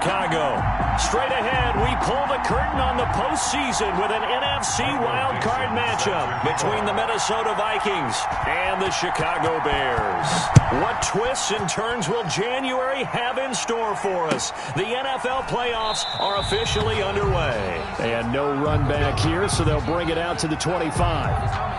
Chicago. Straight ahead, we pull the curtain on the postseason with an NFC wildcard matchup between the Minnesota Vikings and the Chicago Bears. What twists and turns will January have in store for us? The NFL playoffs are officially underway. And no run back here, so they'll bring it out to the 25.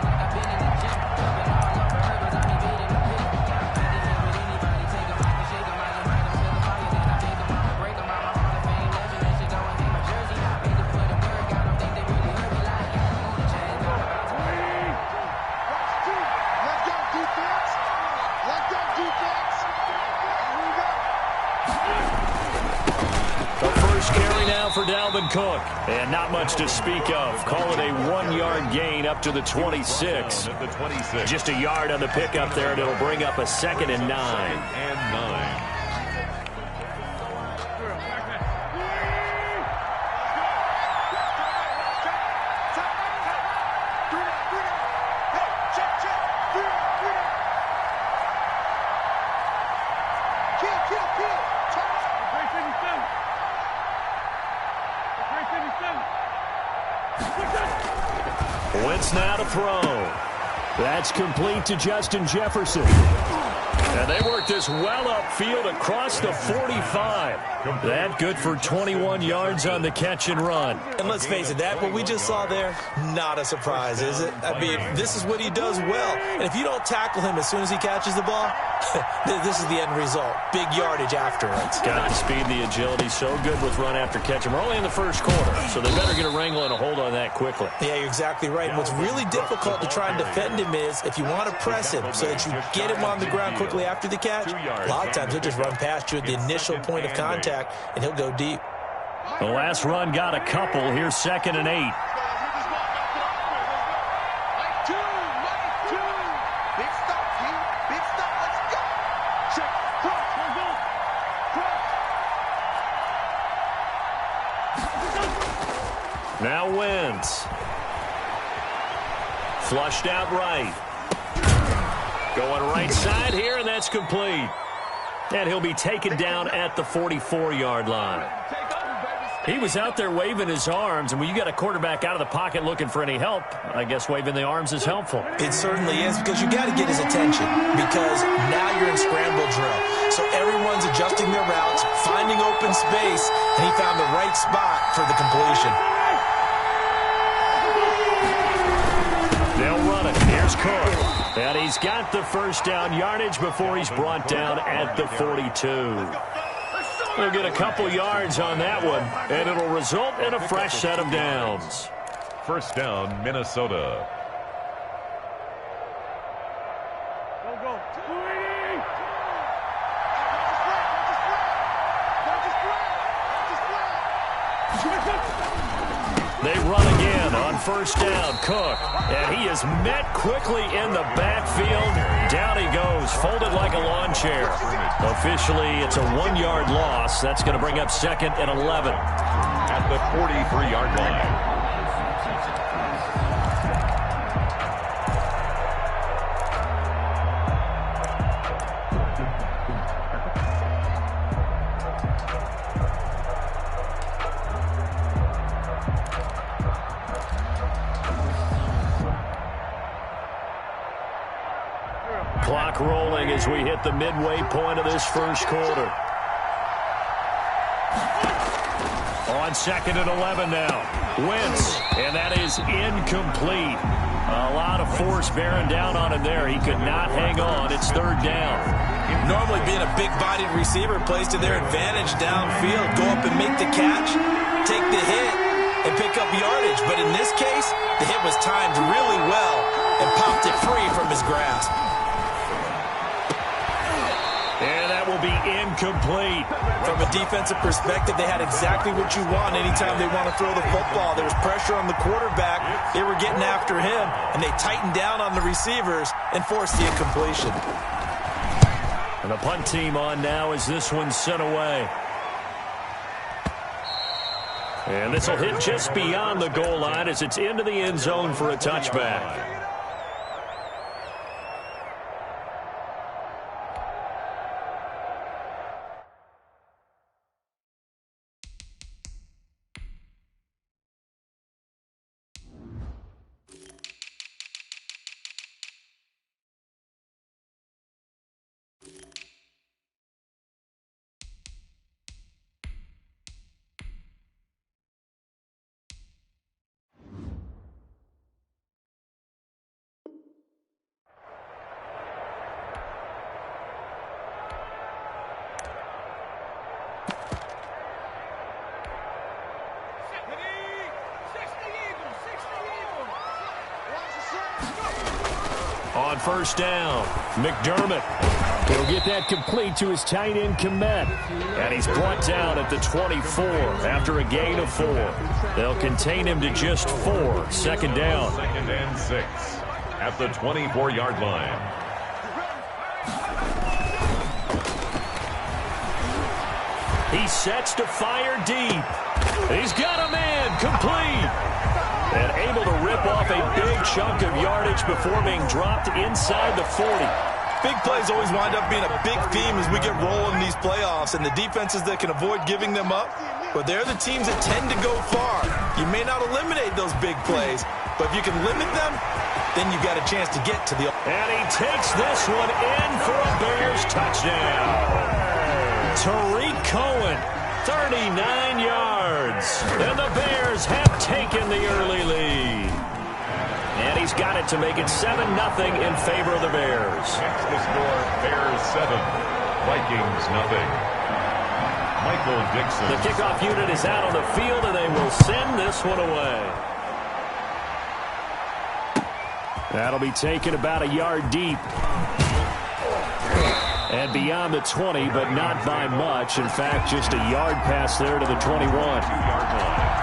For Dalvin Cook, and not much to speak of. Call it a 1-yard gain up to the 26. Just a yard on the pickup there, and it'll bring up a 2nd and 9. Wentz now to throw. That's complete to Justin Jefferson. And they work this well upfield across the 45. That good for 21 yards on the catch and run. And let's face it, that what we just saw there, not a surprise, is it? I mean, this is what he does well. And if you don't tackle him as soon as he catches the ball, this is the end result. Big yardage afterwards. Got the speed, the agility, so good with run after catch. And we're only in the first quarter, so they better get a wrangle and a hold on that quickly. Yeah, you're exactly right. And what's really difficult to try and defend him is if you want to press him so that you get him on the ground quickly after the catch, a lot of times he'll just run past you at the initial point of contact, and he'll go deep. The last run got a couple. Here's 2nd and 8. Now Wentz. Flushed out right. Going right side here, and that's complete. And he'll be taken down at the 44-yard line. He was out there waving his arms, and when you got a quarterback out of the pocket looking for any help, I guess waving the arms is helpful. It certainly is, because you got to get his attention, because now you're in scramble drill. So everyone's adjusting their routes, finding open space, and he found the right spot for the completion. They'll run it. Here's Cook. And he's got the first down yardage before he's brought down at the 42. They'll get a couple yards on that one, and it'll result in a fresh set of downs. First down, Minnesota. They run again on first down. Cook, and he is met quickly in the backfield. Down he goes, folded like a lawn chair. Officially, it's a 1-yard loss. That's going to bring up 2nd and 11. At the 43-yard line. Clock rolling as we hit the midway point of this first quarter. On 2nd and 11 now. Wentz, and that is incomplete. A lot of force bearing down on him there. He could not hang on. It's 3rd down. Normally being a big-bodied receiver plays to their advantage downfield. Go up and make the catch, take the hit, and pick up yardage. But in this case, the hit was timed really well and popped it free from his grasp. And that will be incomplete. From a defensive perspective, they had exactly what you want anytime they want to throw the football. There was pressure on the quarterback. They were getting after him, and they tightened down on the receivers and forced the incompletion. And the punt team on now as this one's sent away. And this will hit just beyond the goal line as it's into the end zone for a touchback. On first down, McDermott. He'll get that complete to his tight end, Komet. And he's brought down at the 24 after a gain of 4. They'll contain him to just 4. Second down. 2nd and 6 at the 24-yard line. He sets to fire deep. He's got a man complete. And able to rip off a big chunk of yardage before being dropped inside the 40. Big plays always wind up being a big theme as we get rolling in these playoffs, and the defenses that can avoid giving them up, but they're the teams that tend to go far. You may not eliminate those big plays, but if you can limit them, then you've got a chance to get to the... And he takes this one in for a Bears touchdown. Tariq Cohen, 39 yards. And the Bears have taken the early lead. And he's got it to make it 7-0 in favor of the Bears. Next to score, Bears 7, Vikings 0. Michael Dixon. The kickoff unit is out on the field, and they will send this one away. That'll be taken about a yard deep. And beyond the 20, but not by much. In fact, just a yard pass there to the 21. 2-yard line.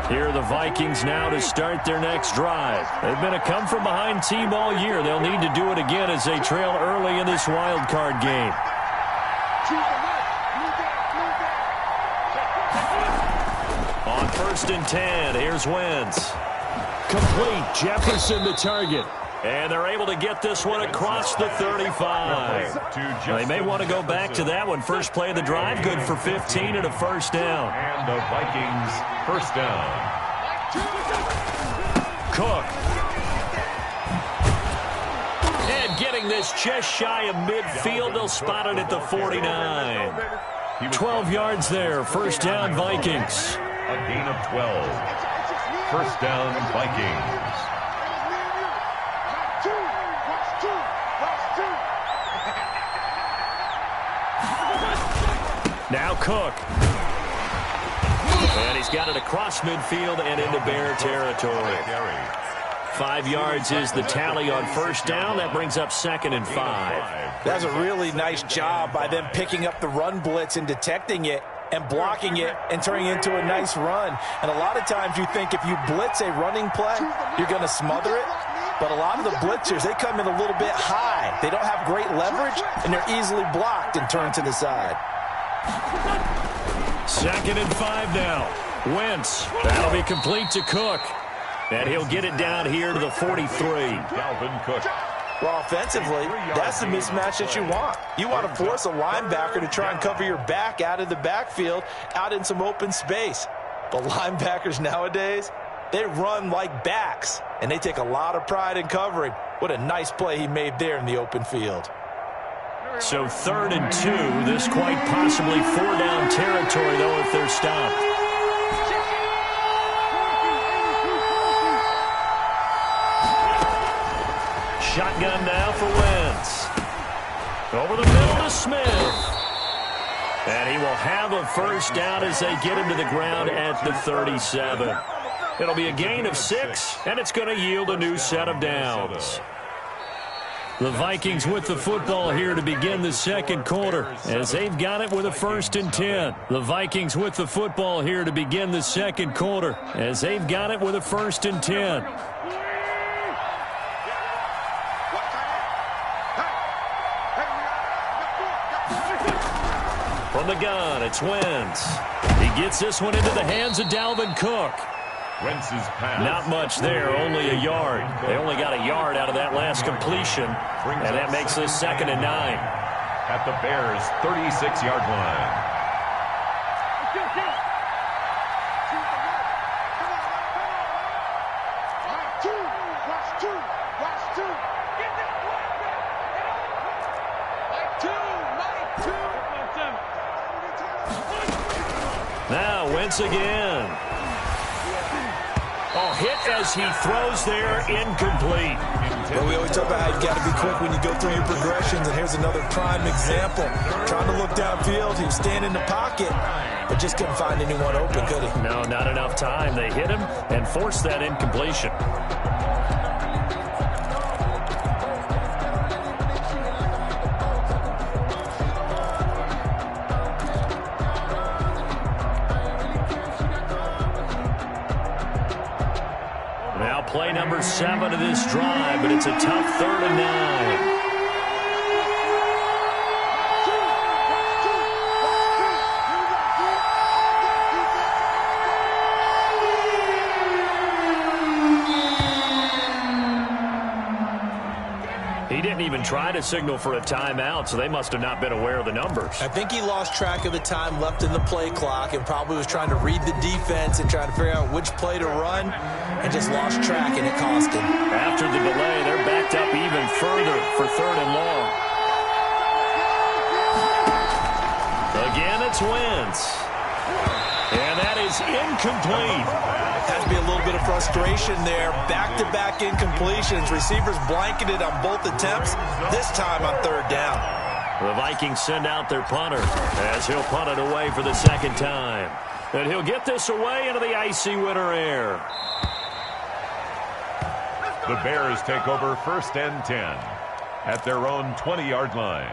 Here are the Vikings now to start their next drive. They've been a come-from-behind team all year. They'll need to do it again as they trail early in this wild card game. On 1st and 10, here's Wentz. Complete, Jefferson the target. And they're able to get this one across the 35. They may want to go back to that one. First play of the drive, good for 15 and a first down. And the Vikings first down. Cook. And getting this just shy of midfield. They'll spot it at the 49. 12 yards there. First down, Vikings. A gain of 12. First down, Vikings. Now Cook. And he's got it across midfield and into Bear territory. 5 yards is the tally on first down. That brings up 2nd and 5. That's a really nice job by them picking up the run blitz and detecting it and blocking it and turning it into a nice run. And a lot of times you think if you blitz a running play, you're going to smother it. But a lot of the blitzers, they come in a little bit high. They don't have great leverage, and they're easily blocked and turned to the side. 2nd and 5 now. Wentz. That'll be complete to Cook. And he'll get it down here to the 43. Dalvin Cook. Well, offensively, that's the mismatch that you want. You want to force a linebacker to try and cover your back out of the backfield, out in some open space. But linebackers nowadays, they run like backs, and they take a lot of pride in covering. What a nice play he made there in the open field. So 3rd and 2. This quite possibly 4-down territory, though, if they're stopped. Shotgun now for Wentz. Over the middle to Smith. And he will have a first down as they get him to the ground at the 37. It'll be a gain of 6, and it's going to yield a new set of downs. The Vikings with the football here to begin the second quarter as they've got it with a 1st and 10. The Vikings with the football here to begin the second quarter as they've got it with a 1st and 10. From the gun, it's Wentz. He gets this one into the hands of Dalvin Cook. Wentz's pass. Not much there, only a yard. They only got a yard out of that last completion, and that makes this 2nd and 9. At the Bears' 36-yard line. Now Wentz again. Oh, hit as he throws there, incomplete. Well, we always talk about how you've got to be quick when you go through your progressions, and here's another prime example. Trying to look downfield, he was standing in the pocket, but just couldn't find anyone open, could he? No, not enough time. They hit him and forced that incompletion. Play number 7 of this drive, but it's a tough 3rd and 9. He didn't even try to signal for a timeout, so they must have not been aware of the numbers. I think he lost track of the time left in the play clock and probably was trying to read the defense and trying to figure out which play to run and just lost track, and it cost him. After the delay, they're backed up even further for 3rd and long. Again, it's Wentz. And that is incomplete. Has to be a little bit of frustration there. Back-to-back incompletions. Receivers blanketed on both attempts, this time on 3rd down. The Vikings send out their punter as he'll punt it away for the 2nd time. And he'll get this away into the icy winter air. The Bears take over 1st and 10 at their own 20-yard line.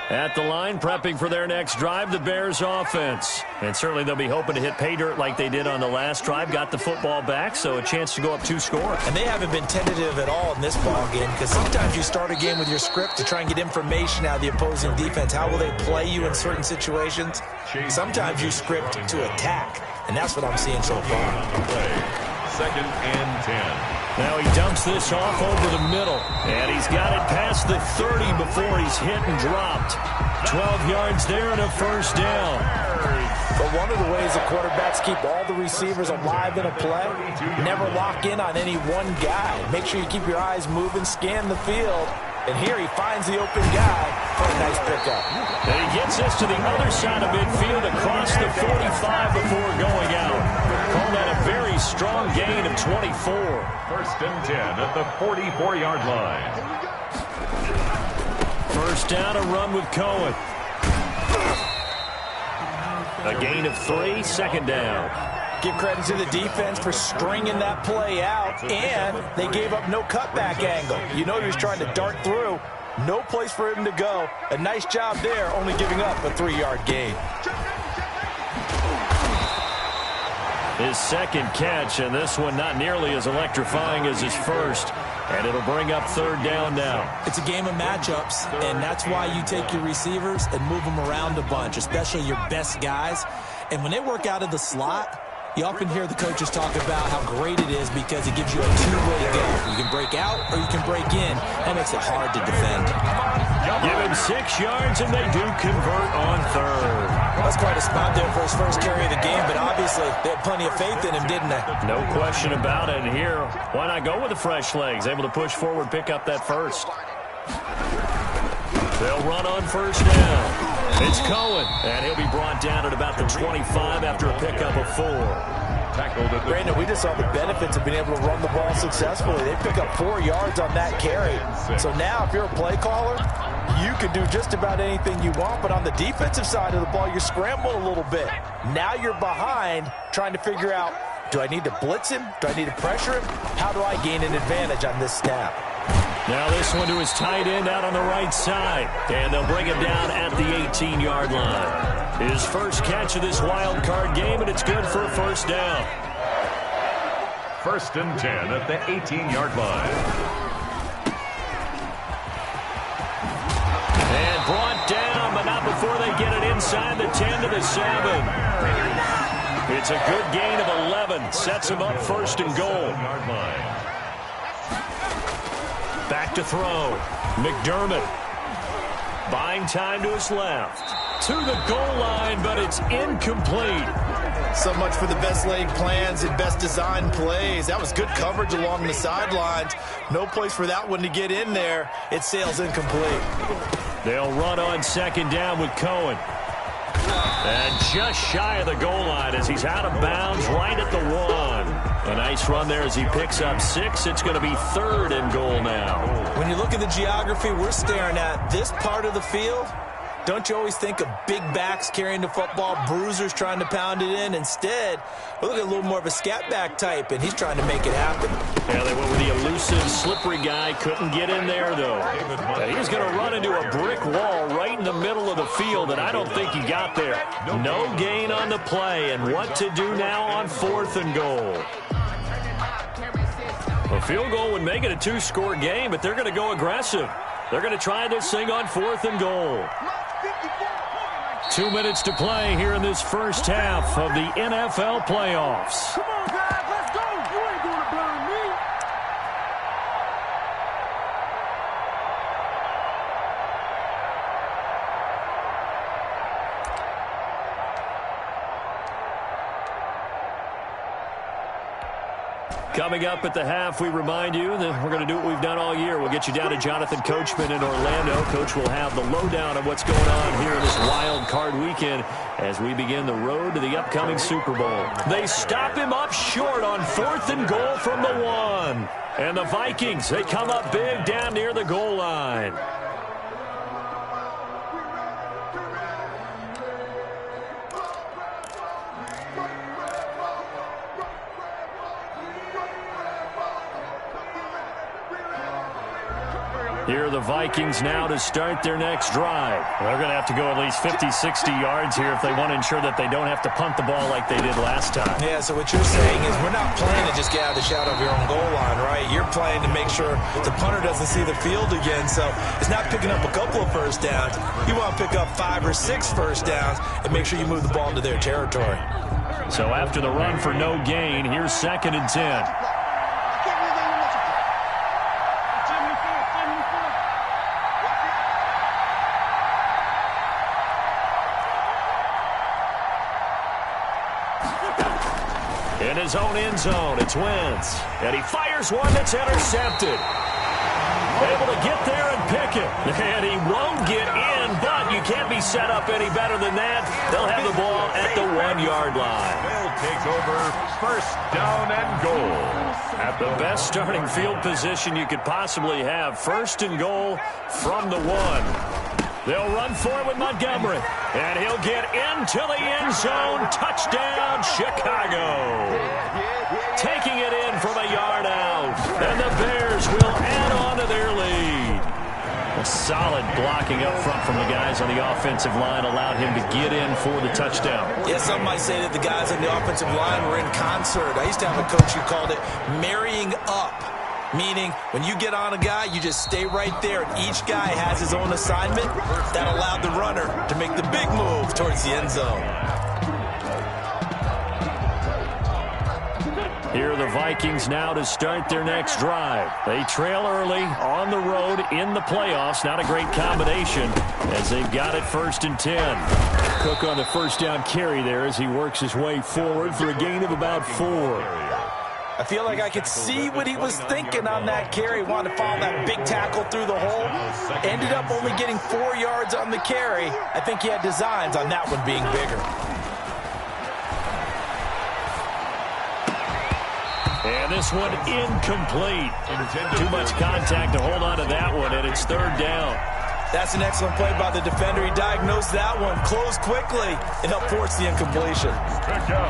At the line, prepping for their next drive, the Bears offense. And certainly they'll be hoping to hit pay dirt like they did on the last drive. Got the football back, so a chance to go up 2 scores. And they haven't been tentative at all in this ball game, because sometimes you start a game with your script to try and get information out of the opposing defense. How will they play you in certain situations? Sometimes you script to attack, and that's what I'm seeing so far. 2nd and 10. Now he dumps this off over the middle, and he's got it past the 30 before he's hit and dropped. 12 yards there and a 1st down. But one of the ways the quarterbacks keep all the receivers alive in a play, never lock in on any one guy. Make sure you keep your eyes moving, scan the field, and here he finds the open guy for a nice pickup. And he gets this to the other side of midfield across the 45 before going out. Call that a very strong gain of 24. 1st and 10 at the 44-yard line. 1st down, a run with Cohen. A gain of 3, 2nd down. Give credit to the defense for stringing that play out, and they gave up no cutback angle. You know he was trying to dart through. No place for him to go. A nice job there, only giving up a 3-yard gain. His 2nd catch, and this one not nearly as electrifying as his first. And it'll bring up 3rd down now. It's a game of matchups, and that's why you take your receivers and move them around a bunch, especially your best guys. And when they work out of the slot, you often hear the coaches talk about how great it is because it gives you a 2-way to go. You can break out or you can break in. That makes it hard to defend. Give him 6 yards, and they do convert on 3rd. That's quite a spot there for his first carry of the game, but obviously they had plenty of faith in him, didn't they? No question about it. And here, why not go with the fresh legs? Able to push forward, pick up that first. They'll run on 1st down. It's Cohen, and he'll be brought down at about the 25 after a pickup of 4. Brandon, we just saw the benefits of being able to run the ball successfully. They pick up 4 yards on that carry. So now if you're a play caller, you can do just about anything you want, but on the defensive side of the ball, you're scrambling a little bit. Now you're behind trying to figure out, do I need to blitz him? Do I need to pressure him? How do I gain an advantage on this snap? Now this one to his tight end out on the right side, and they'll bring him down at the 18-yard line. His first catch of this wild card game, and it's good for a 1st down. 1st and 10 at the 18-yard line. And brought down, but not before they get it inside the 10 to the 7. It's a good gain of 11. Sets him up 1st and goal. Back to throw. McDermott. Buying time to his left. To the goal line, but it's incomplete. So much for the best laid plans and best designed plays. That was good coverage along the sidelines. No place for that one to get in there. It sails incomplete. They'll run on second down with Cohen. And just shy of the goal line as he's out of bounds right at the 1. A nice run there as he picks up 6. It's going to be 3rd and goal now. When you look at the geography we're staring at, this part of the field, don't you always think of big backs carrying the football, bruisers trying to pound it in? Instead, we look at a little more of a scat back type, and he's trying to make it happen. Yeah, they went with the elusive, slippery guy. Couldn't get in there, though. And he's going to run into a brick wall right in the middle of the field, and I don't think he got there. No gain on the play, and what to do now on 4th and goal. A field goal would make it a 2-score game, but they're going to go aggressive. They're going to try this thing on 4th and goal. 2 minutes to play here in this first half of the NFL playoffs. Come on, guys, let's go. You ain't going to burn me. Coming up at the half, we remind you that we're going to do what we've done all year. We'll get you down to Jonathan Coachman in Orlando. Coach will have the lowdown of what's going on here in this wild card weekend as we begin the road to the upcoming Super Bowl. They stop him up short on 4th and goal from the 1. And the Vikings, they come up big down near the goal line. Here are the Vikings now to start their next drive. They're going to have to go at least 50, 60 yards here if they want to ensure that they don't have to punt the ball like they did last time. Yeah, so what you're saying is we're not playing to just get out of the shadow of your own goal line, right? You're playing to make sure the punter doesn't see the field again. So it's not picking up a couple of first downs. You want to pick up 5 or 6 first downs and make sure you move the ball into their territory. So after the run for no gain, here's 2nd and 10. In his own end zone, it's Wentz. And he fires one that's intercepted. Able to get there and pick it. And he won't get in, but you can't be set up any better than that. They'll have the ball at the 1-yard line. They'll take over 1st down and goal. At the best starting field position you could possibly have. 1st and goal from the 1. They'll run for it with Montgomery. And he'll get into the end zone. Touchdown, Chicago. Taking it in from a yard out. And the Bears will add on to their lead. A solid blocking up front from the guys on the offensive line allowed him to get in for the touchdown. Yeah, some might say that the guys on the offensive line were in concert. I used to have a coach who called it marrying up. Meaning, when you get on a guy, you just stay right there. Each guy has his own assignment. That allowed the runner to make the big move towards the end zone. Here are the Vikings now to start their next drive. They trail early on the road in the playoffs. Not a great combination as they've got it 1st and 10. Cook on the first down carry there as he works his way forward for a gain of about 4. I feel like I could see what he was thinking on that carry. Wanted to follow that big tackle through the hole. Ended up only getting 4 yards on the carry. I think he had designs on that one being bigger. And this one incomplete. Too much contact to hold on to that one, and it's 3rd down. That's an excellent play by the defender. He diagnosed that one, closed quickly, and helped force the incompletion. Good go.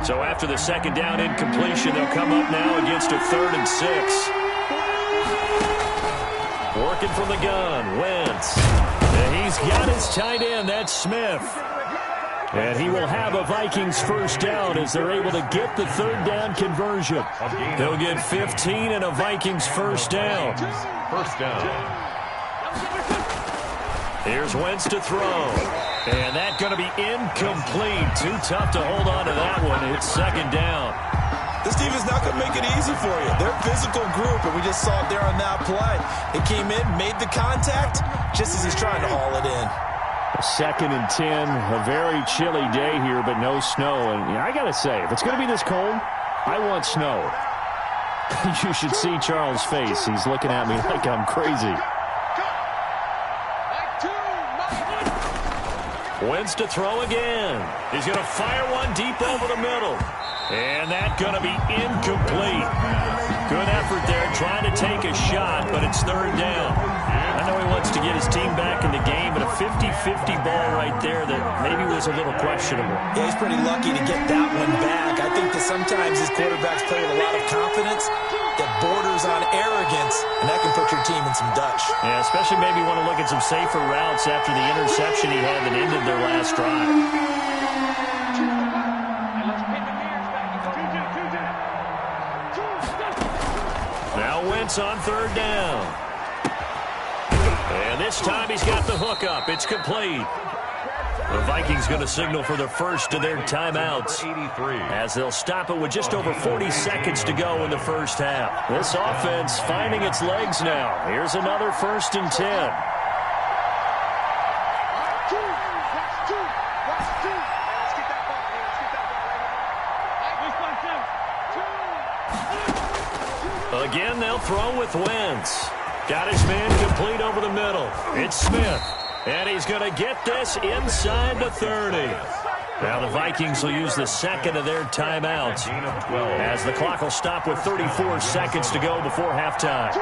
So after the 2nd down incompletion, they'll come up now against a 3rd and 6. Working from the gun, Wentz. And he's got his tight end, that's Smith. And he will have a Vikings first down as they're able to get the 3rd down conversion. They'll get 15 and a Vikings first down. 1st down. Here's Wentz to throw. And that's going to be incomplete. Too tough to hold on to that one. It's 2nd down. This defense not going to make it easy for you. They're a physical group, and we just saw it there on that play. He came in, made the contact, just as he's trying to haul it in. 2nd and 10, a very chilly day here, but no snow. And I got to say, if it's going to be this cold, I want snow. You should see Charles' face. He's looking at me like I'm crazy. Wentz to throw again. He's going to fire one deep over the middle. And that's going to be incomplete. Good effort there trying to take a shot, but it's 3rd down. I know he wants to get his team back in the game, but a 50-50 ball right there that maybe was a little questionable. Yeah, he's pretty lucky to get that one back. I think that sometimes these quarterbacks play with a lot of confidence that borders on arrogance, and that can put your team in some Dutch. Yeah, especially maybe want to look at some safer routes after the interception he had that ended their last drive. Now Wentz on 3rd down. And this time he's got the hook up. It's complete. The Vikings going to signal for the first of their timeouts as they'll stop it with just over 40 seconds to go in the first half. This offense finding its legs now. Here's another 1st and 10. Again, they'll throw with Wentz. Got his man complete over the middle. It's Smith. And he's going to get this inside the 30. Now the Vikings will use the 2nd of their timeouts as the clock will stop with 34 seconds to go before halftime.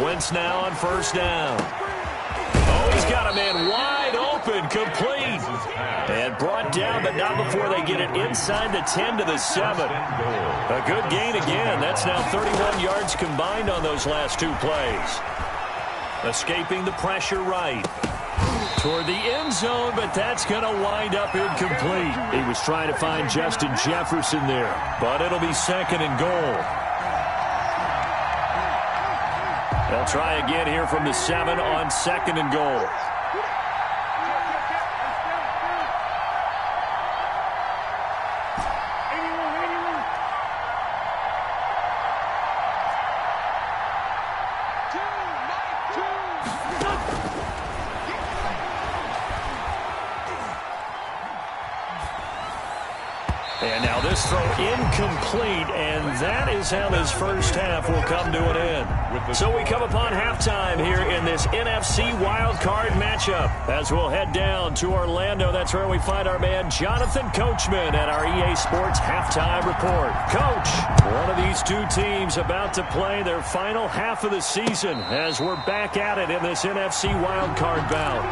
Wentz now on 1st down. Oh, he's got a man wide open, complete. And brought down, but not before they get it inside the 10 to the 7. A good gain again. That's now 31 yards combined on those last 2 plays. Escaping the pressure right. Toward the end zone, but that's going to wind up incomplete. He was trying to find Justin Jefferson there, but it'll be 2nd and goal. They'll try again here from the 7 on 2nd and goal. And now this throw incomplete, and that is how this first half will come to an end. So we come upon halftime here in this NFC wildcard matchup as we'll head down to Orlando. That's where we find our man Jonathan Coachman at our EA Sports Halftime Report. Coach, one of these 2 teams about to play their final half of the season as we're back at it in this NFC wildcard bout.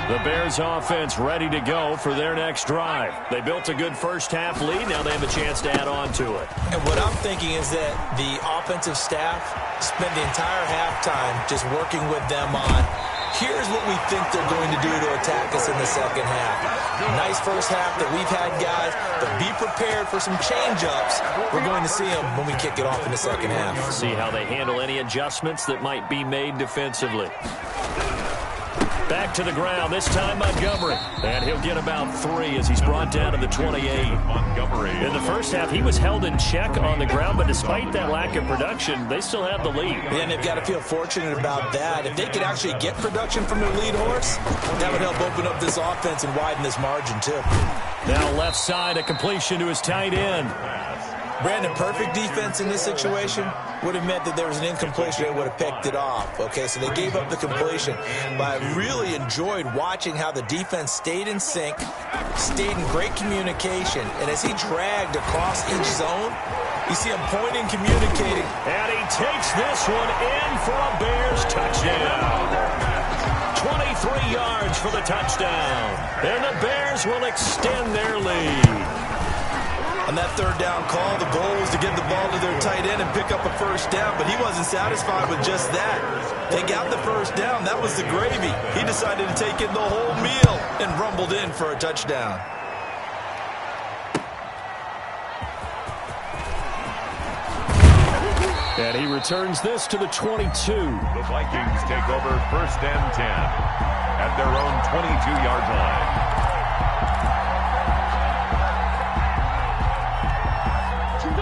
The Bears offense ready to go for their next drive. They built a good first half lead. Now they have a chance to add on to it. And what I'm thinking is that the offensive staff spent the entire halftime just working with them on, here's what we think they're going to do to attack us in the second half. Nice first half that we've had, guys, but be prepared for some change-ups. We're going to see them when we kick it off in the second half. See how they handle any adjustments that might be made defensively. Back to the ground, this time Montgomery. And he'll get about 3 as he's brought down to the 28. Montgomery. In the first half, he was held in check on the ground, but despite that lack of production, they still have the lead. And they've got to feel fortunate about that. If they could actually get production from their lead horse, that would help open up this offense and widen this margin, too. Now left side, a completion to his tight end. Brandon, perfect defense in this situation would have meant that there was an incompletion. They would have picked it off. Okay, so they gave up the completion. But I really enjoyed watching how the defense stayed in sync, stayed in great communication. And as he dragged across each zone, you see him pointing, communicating. And he takes this one in for a Bears touchdown. 23 yards for the touchdown. And the Bears will extend their lead. On that third down call, the goal was to get the ball to their tight end and pick up a first down, but he wasn't satisfied with just that. They got the first down. That was the gravy. He decided to take in the whole meal and rumbled in for a touchdown. And he returns this to the 22. The Vikings take over 1st and 10 at their own 22-yard line.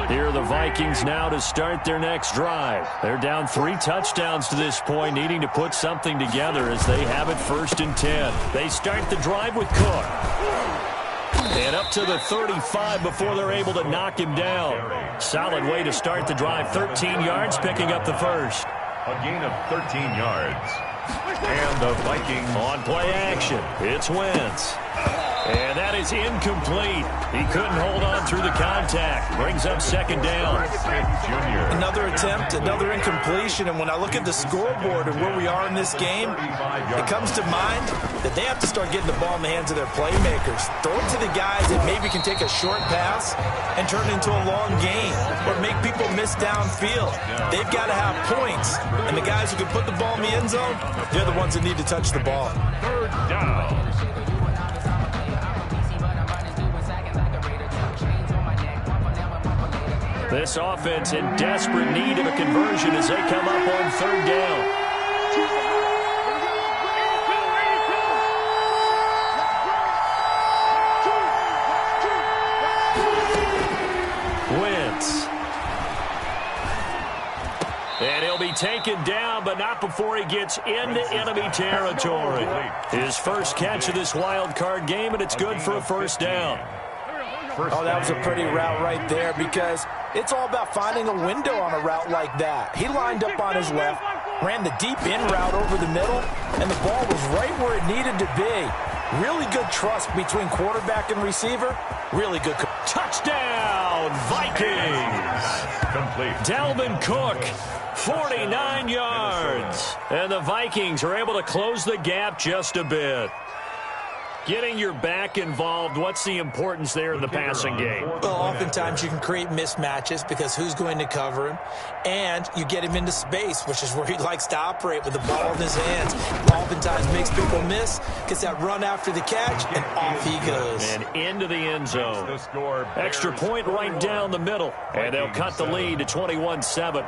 Here are the Vikings now to start their next drive. They're down 3 touchdowns to this point, needing to put something together as they have it 1st and 10. They start the drive with Cook. And up to the 35 before they're able to knock him down. Solid way to start the drive. 13 yards, picking up the first. A gain of 13 yards. And the Vikings on play action. It's Wentz. And that is incomplete. He couldn't hold on through the contact. Brings up 2nd down. Another attempt, another incompletion. And when I look at the scoreboard and where we are in this game, it comes to mind that they have to start getting the ball in the hands of their playmakers. Throw it to the guys that maybe can take a short pass and turn it into a long gain or make people miss downfield. They've got to have points. And the guys who can put the ball in the end zone, they're the ones that need to touch the ball. 3rd down. This offense in desperate need of a conversion as they come up on 3rd down. Wentz. And he'll be taken down, but not before he gets into enemy territory. His first catch of this wild card game, and it's good for a 1st down. Oh, that was a pretty route right there because it's all about finding a window on a route like that. He lined up on his left, ran the deep in route over the middle, and the ball was right where it needed to be. Really good trust between quarterback and receiver. Really good. Touchdown, Vikings! Complete. Dalvin Cook, 49 yards. And the Vikings are able to close the gap just a bit. Getting your back involved, what's the importance there in the passing game? Well, oftentimes you can create mismatches because who's going to cover him? And you get him into space, which is where he likes to operate with the ball in his hands. Oftentimes makes people miss, gets that run after the catch, and off he goes. And into the end zone. Extra point right down the middle. And they'll cut the lead to 21-7.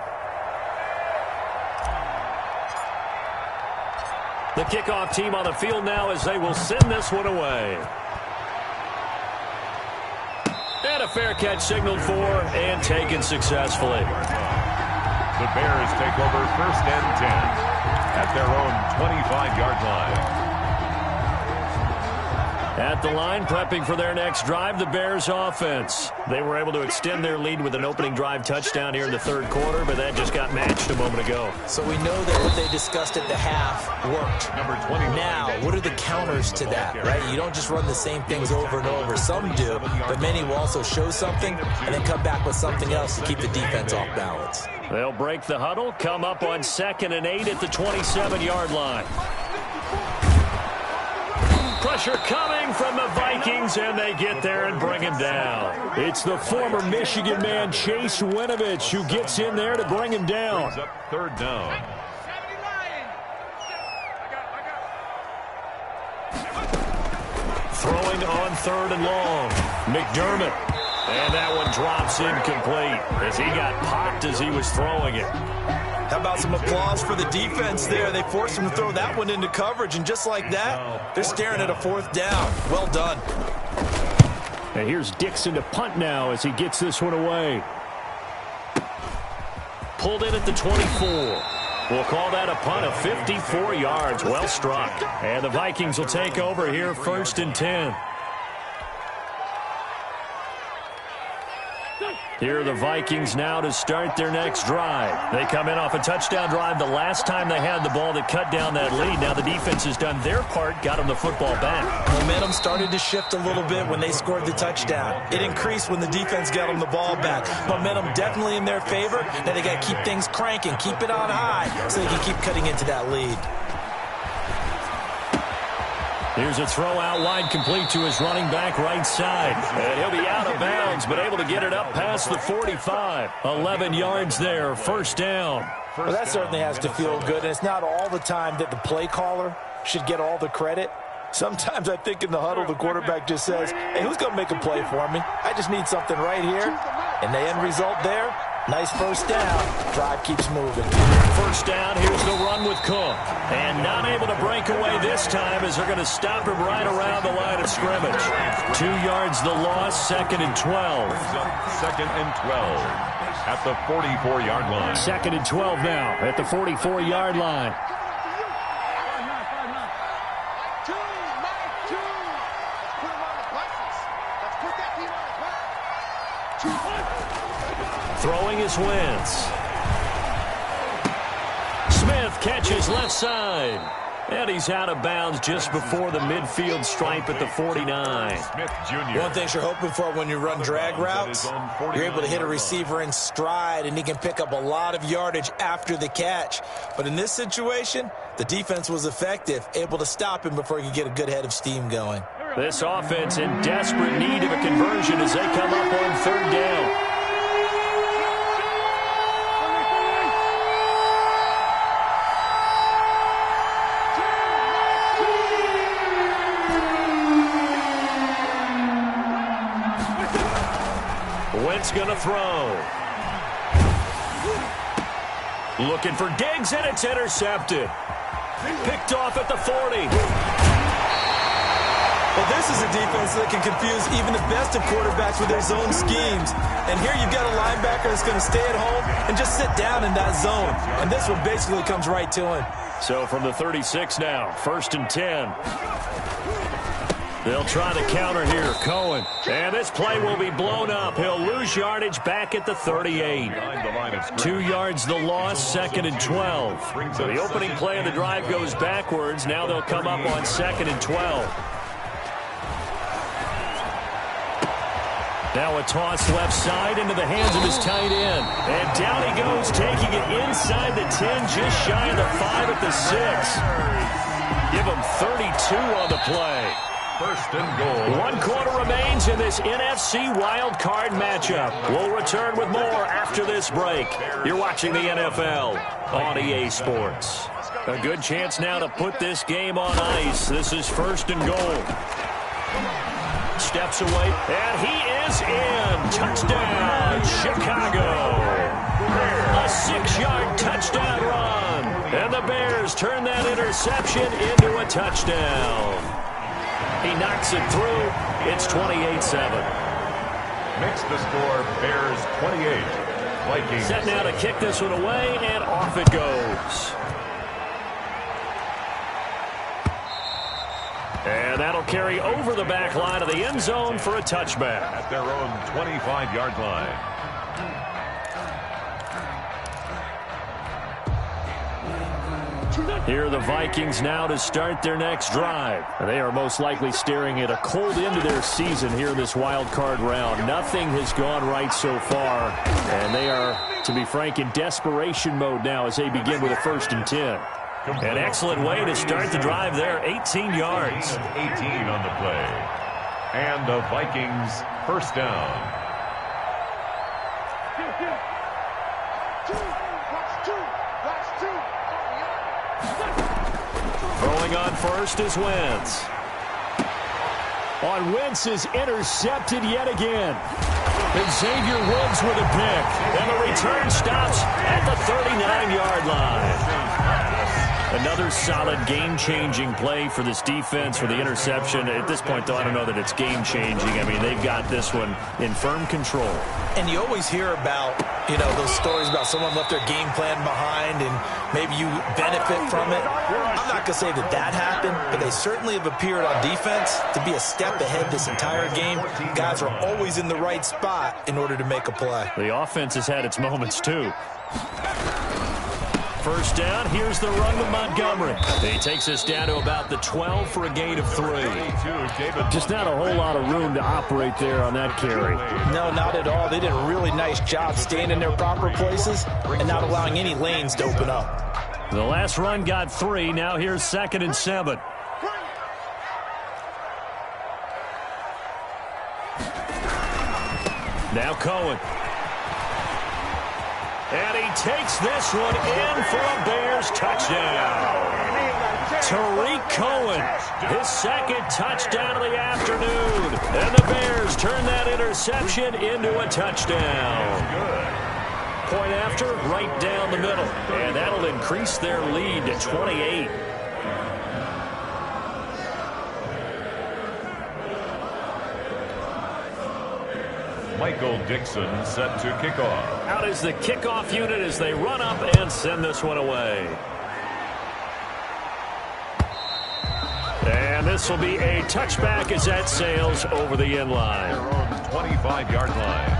The kickoff team on the field now as they will send this one away. And a fair catch signaled for and taken successfully. The Bears take over 1st and 10 at their own 25-yard line. At the line, prepping for their next drive, the Bears offense. They were able to extend their lead with an opening drive touchdown here in the 3rd quarter, but that just got matched a moment ago. So we know that what they discussed at the half worked. Number 20. Now, what are the counters to that, right? You don't just run the same things over and over. Some do, but many will also show something and then come back with something else to keep the defense off balance. They'll break the huddle, come up on 2nd and 8 at the 27-yard line. Pressure coming from the Vikings, and they get there and bring him down. It's the former Michigan man, Chase Winovich, who gets in there to bring him down. 3rd down. Throwing on 3rd and long. McDermott. And that one drops incomplete as he got popped as he was throwing it. How about some applause for the defense there? They forced him to throw that one into coverage, and just like that, they're staring at a 4th down. Well done. And here's Dixon to punt now as he gets this one away. Pulled in at the 24. We'll call that a punt of 54 yards. Well struck. And the Vikings will take over here 1st and 10. Here are the Vikings now to start their next drive. They come in off a touchdown drive the last time they had the ball that cut down that lead. Now the defense has done their part, got them the football back. Momentum started to shift a little bit when they scored the touchdown. It increased when the defense got them the ball back. Momentum definitely in their favor. Now they got to keep things cranking, keep it on high so they can keep cutting into that lead. Here's a throw out wide, complete to his running back right side. And he'll be out of bounds, but able to get it up past the 45. 11 yards there, first down. Well, that certainly has to feel good, and it's not all the time that the play caller should get all the credit. Sometimes I think in the huddle, the quarterback just says, hey, who's going to make a play for me? I just need something right here. And the end result there, nice first down. Drive keeps moving. First down, here's the run with Cook. And not able to break away this time as they're going to stop him right around the line of scrimmage. 2 yards the loss, 2nd and 12. 2nd and 12 at the 44-yard line. 2nd and 12 now at the 44-yard line. Throwing is Wentz. Smith catches left side. And he's out of bounds just before the midfield stripe at the 49. Smith Jr. One thing you're hoping for when you run drag routes, you're able to hit a receiver in stride, and he can pick up a lot of yardage after the catch. But in this situation, the defense was effective, able to stop him before he could get a good head of steam going. This offense in desperate need of a conversion as they come up on 3rd down. Wentz going to throw. Looking for Diggs, and it's intercepted. Picked off at the 40. Well, this is a defense that can confuse even the best of quarterbacks with their zone schemes. And here you've got a linebacker that's going to stay at home and just sit down in that zone. And this one basically comes right to him. So from the 36 now, 1st and 10. They'll try to counter here. Cohen. And this play will be blown up. He'll lose yardage back at the 38. 2 yards the loss, 2nd and 12. So the opening play of the drive goes backwards. Now they'll come up on 2nd and 12. Now a toss left side into the hands of his tight end. And down he goes, taking it inside the 10, just shy of the 5 at the 6. Give him 32 on the play. 1st and goal. 1 quarter remains in this NFC wild card matchup. We'll return with more after this break. You're watching the NFL on EA Sports. A good chance now to put this game on ice. This is 1st and goal. Steps away, and he is in. Touchdown, Chicago. A 6-yard touchdown run. And the Bears turn that interception into a touchdown. He knocks it through. It's 28-7. Makes the score Bears 28. Vikings. Set now to kick this one away, and off it goes. And that'll carry over the back line of the end zone for a touchback. At their own 25-yard line. Here are the Vikings now to start their next drive. They are most likely staring at a cold end to their season here in this wild card round. Nothing has gone right so far, and they are, to be frank, in desperation mode now as they begin with a 1st and 10. An excellent way to start the drive there, 18 yards. 18 on the play. And the Vikings first down. Throwing on first is Wentz. On Wentz is intercepted yet again. And Xavier Woods with a pick. And the return stops at the 39-yard line. Another solid game-changing play for this defense for the interception. At this point, though, I don't know that it's game-changing. I mean, they've got this one in firm control. And you always hear about, those stories about someone left their game plan behind and maybe you benefit from it. I'm not going to say that happened, but they certainly have appeared on defense to be a step ahead this entire game. Guys are always in the right spot in order to make a play. The offense has had its moments, too. First down, here's the run with Montgomery. He takes us down to about the 12 for a gain of 3. Just not a whole lot of room to operate there on that carry. No, not at all. They did a really nice job staying in their proper places and not allowing any lanes to open up. The last run got 3. Now here's 2nd and 7. Now Cohen. And he takes this one in for a Bears touchdown. Tariq Cohen, his second touchdown of the afternoon. And the Bears turn that interception into a touchdown. Point after, right down the middle. And that'll increase their lead to 28. Michael Dixon set to kickoff. Out is the kickoff unit as they run up and send this one away. And this will be a touchback as that sails over the end line. Their own 25-yard line.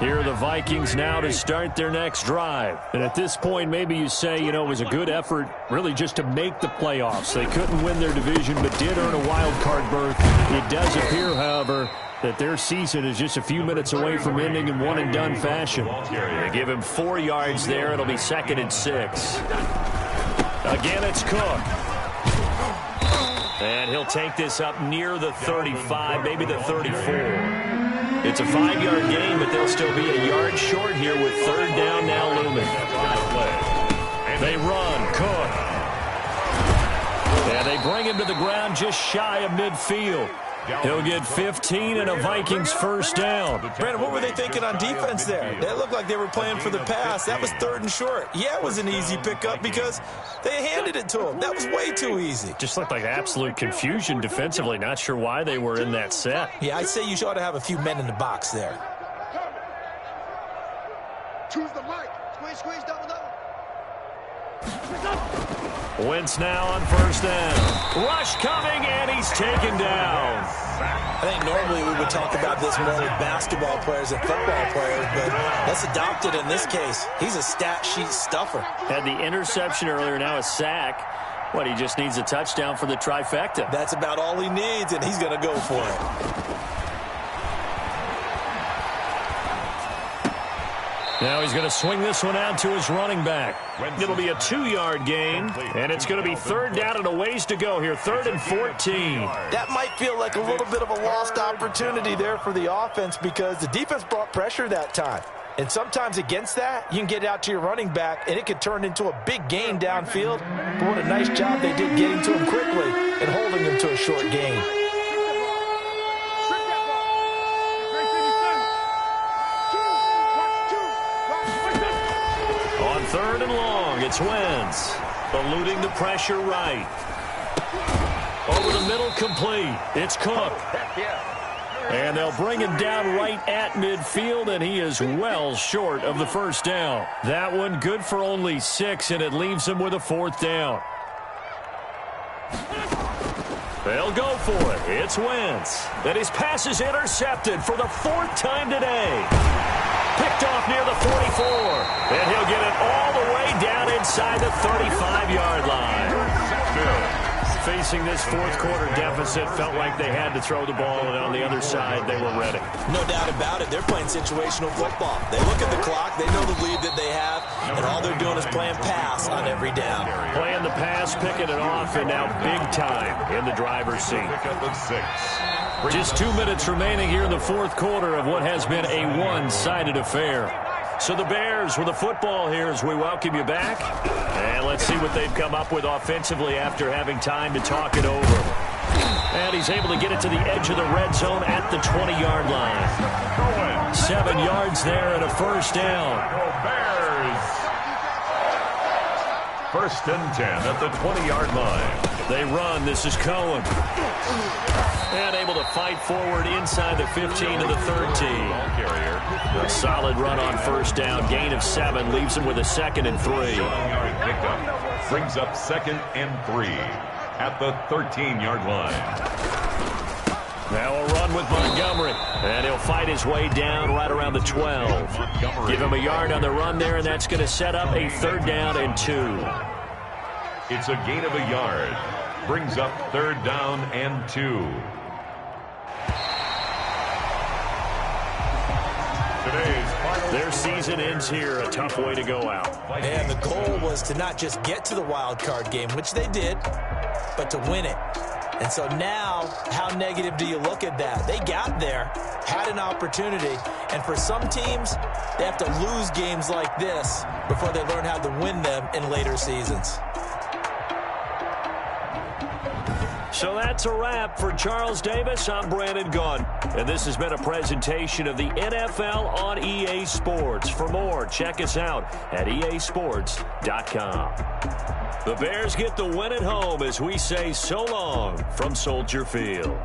Here are the Vikings now to start their next drive. And at this point, maybe you say, you know, it was a good effort really just to make the playoffs. They couldn't win their division but did earn a wild card berth. It does appear, however, that their season is just a few minutes away from ending in one-and-done fashion. They give him 4 yards there. It'll be 2nd and 6. Again, it's Cook. And he'll take this up near the 35, maybe the 34. It's a 5-yard gain, but they'll still be a yard short here with 3rd down now looming. They run, Cook. And they bring him to the ground just shy of midfield. He'll get 15 and a Vikings first down. Brandon, what were they thinking on defense there? They looked like they were playing for the pass. That was 3rd and short. Yeah, it was an easy pickup because they handed it to him. That was way too easy. Just looked like absolute confusion defensively. Not sure why they were in that set. Yeah, I'd say you ought to have a few men in the box there. Choose the mic. Squeeze, double. Wentz now on 1st down. Rush coming, and he's taken down. I think normally we would talk about this more with basketball players and football players, but let's adopt it in this case. He's a stat sheet stuffer. Had the interception earlier, now a sack. What, he just needs a touchdown for the trifecta. That's about all he needs, and he's going to go for it. Now he's going to swing this one out to his running back. It'll be a 2-yard gain, and it's going to be 3rd down and a ways to go here, 3rd and 14. That might feel like a little bit of a lost opportunity there for the offense because the defense brought pressure that time. And sometimes against that, you can get out to your running back, and it could turn into a big gain downfield. But what a nice job they did getting to him quickly and holding him to a short gain. On 3rd and long, it's Wentz. Eluding the pressure right. Over the middle, complete. It's Cook. And they'll bring him down right at midfield, and he is well short of the 1st down. That one good for only 6, and it leaves him with a 4th down. They'll go for it. It's Wentz. And his pass is intercepted for the 4th time today. Picked off near the 44. And he'll get it all the way down inside the 35-yard line. Facing this 4th quarter deficit, felt like they had to throw the ball, and on the other side, they were ready. No doubt about it. They're playing situational football. They look at the clock. They know the lead that they have, and all they're doing is playing pass on every down. Playing the pass, picking it off, and now big time in the driver's seat. Just 2 minutes remaining here in the 4th quarter of what has been a one-sided affair. So the Bears with the football here as we welcome you back. And let's see what they've come up with offensively after having time to talk it over. And he's able to get it to the edge of the red zone at the 20-yard line. 7 yards there and a 1st down. Bears. 1st and 10 at the 20-yard line. They run. This is Cohen. And able to fight forward inside the 15 to the 13. A solid run on 1st down. Gain of 7 leaves him with a 2nd and 3. Pickup brings up 2nd and 3 at the 13-yard line. Now a run with Montgomery. And he'll fight his way down right around the 12. Give him a yard on the run there, and that's going to set up a 3rd down and 2. It's a gain of a yard. Brings up 3rd down and 2. Their season ends here. A tough way to go out. And the goal was to not just get to the wild card game, which they did, but to win it. And so now, how negative do you look at that? They got there, had an opportunity, and for some teams, they have to lose games like this before they learn how to win them in later seasons. So that's a wrap for Charles Davis. I'm Brandon Gaudin, and this has been a presentation of the NFL on EA Sports. For more, check us out at easports.com. The Bears get the win at home as we say so long from Soldier Field.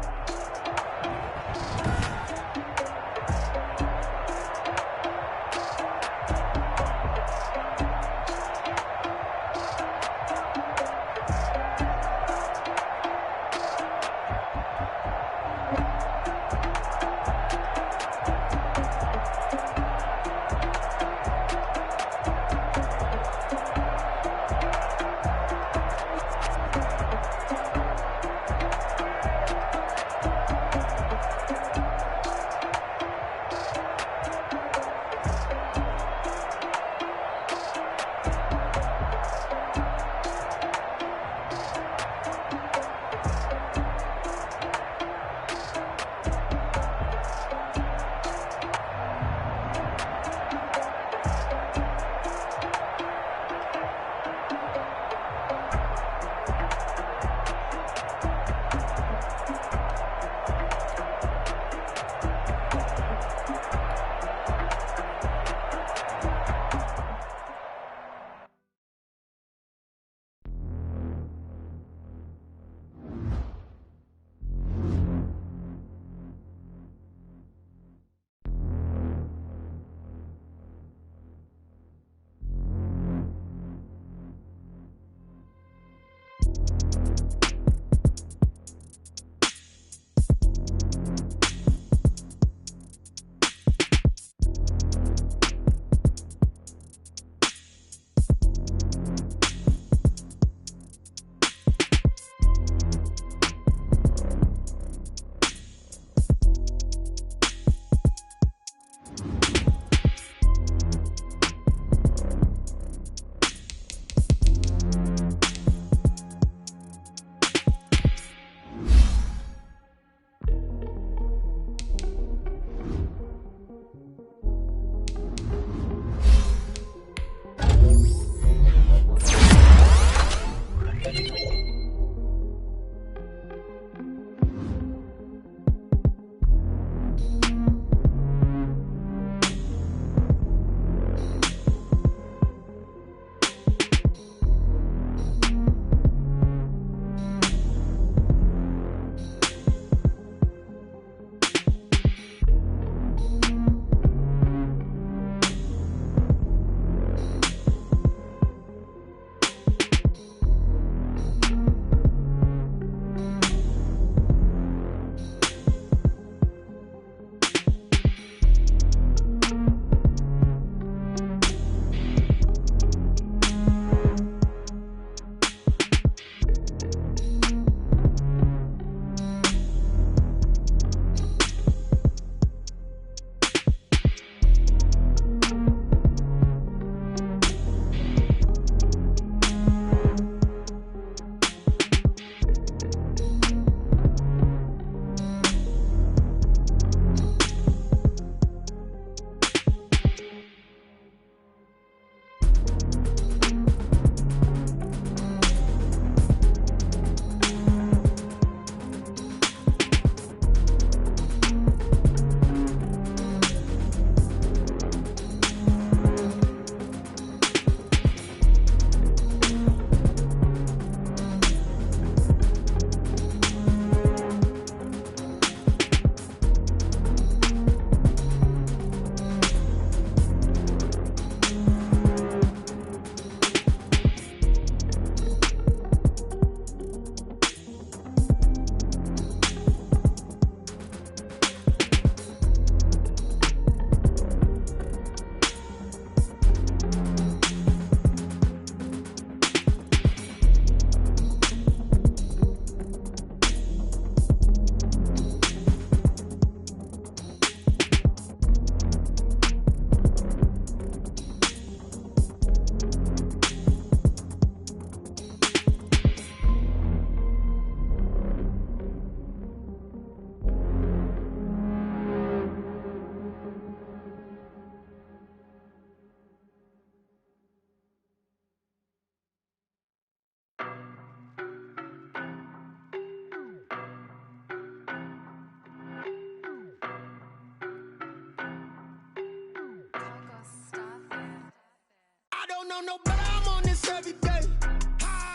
know no better, I'm on this every day.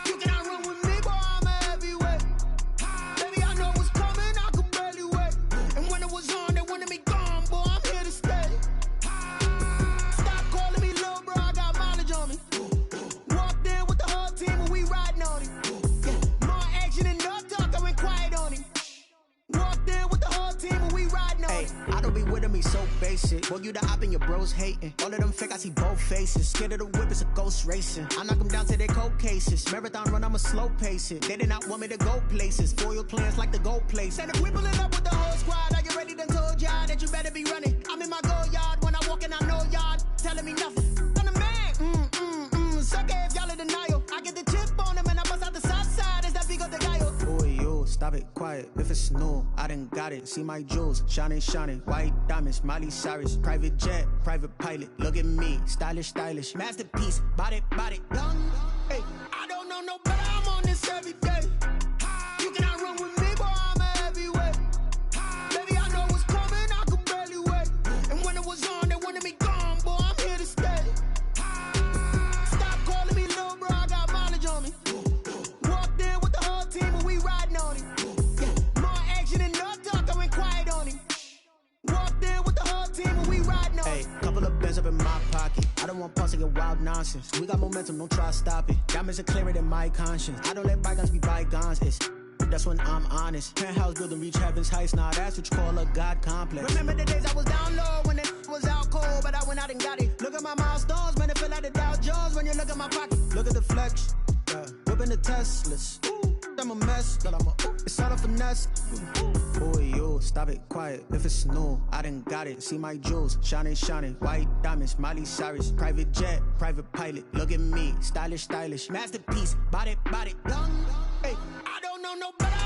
You cannot run with me, boy, I'm a heavyweight. Baby, I know what's coming, I could barely wait. And when it was on, they wanted me gone, boy, I'm here to stay. Stop calling me little bro, I got mileage on me. Walked in with the whole team and we riding on it. Yeah, more action and no talk, I went quiet on him. Walked in with the whole team and we riding on it. I don't be with him, he's so basic. Boy, you the op and your bros hating. All of them fake, I see both faces. Scared of the whip, it's a ghost racing. I knock them down to their cold cases. Marathon run, I'ma slow pace it. They did not want me to go places. Foil plans like the gold place. And if we pulling up with the whole squad, I get ready to told y'all that you better be running. I'm in my go yard, when I walk in, I know y'all telling me nothing. I'm the man, sucker if y'all in denial. I get the chip on them and I bust out the south side. It's that big of the guy. Boy, you, stop it, quiet. If it's new, I done got it. See my jewels, shining, shining. White diamonds, Miley Cyrus. Private jet, private pilot. Look at me, stylish, stylish. Masterpiece, body, young. Hey, I don't know no better, I'm on this every day. You cannot run with me, boy, I'm a heavyweight. Baby, I know what's coming, I could barely wait. And when it was on, they wanted me gone, boy, I'm here to stay. Stop calling me little bro, I got mileage on me. Walked in with the whole team and we riding on it. Yeah, more action and no talk, I went quiet on him. Walked in with the whole team and we riding on it. Hey, couple of bands up in my pocket. I don't want pause to get wild nonsense. We got momentum, don't try to stop it. Diamonds are clearer than my conscience. I don't let bygones be bygones. That's when I'm honest. Penthouse building, reach heaven's heights. Now that's what you call a God complex. Remember the days I was down low when it was out cold, but I went out and got it. Look at my milestones, man, it feel like the Dow Jones when you look at my pocket. Look at the flex, whipping the Teslas. I'm a mess, but it's all a finesse. Boy, you, stop it, quiet. If it's new, I done got it. See my jewels, shining, shining. White diamonds, Miley Cyrus. Private jet, private pilot. Look at me, stylish, stylish. Masterpiece, body, young. Hey, I don't know no better,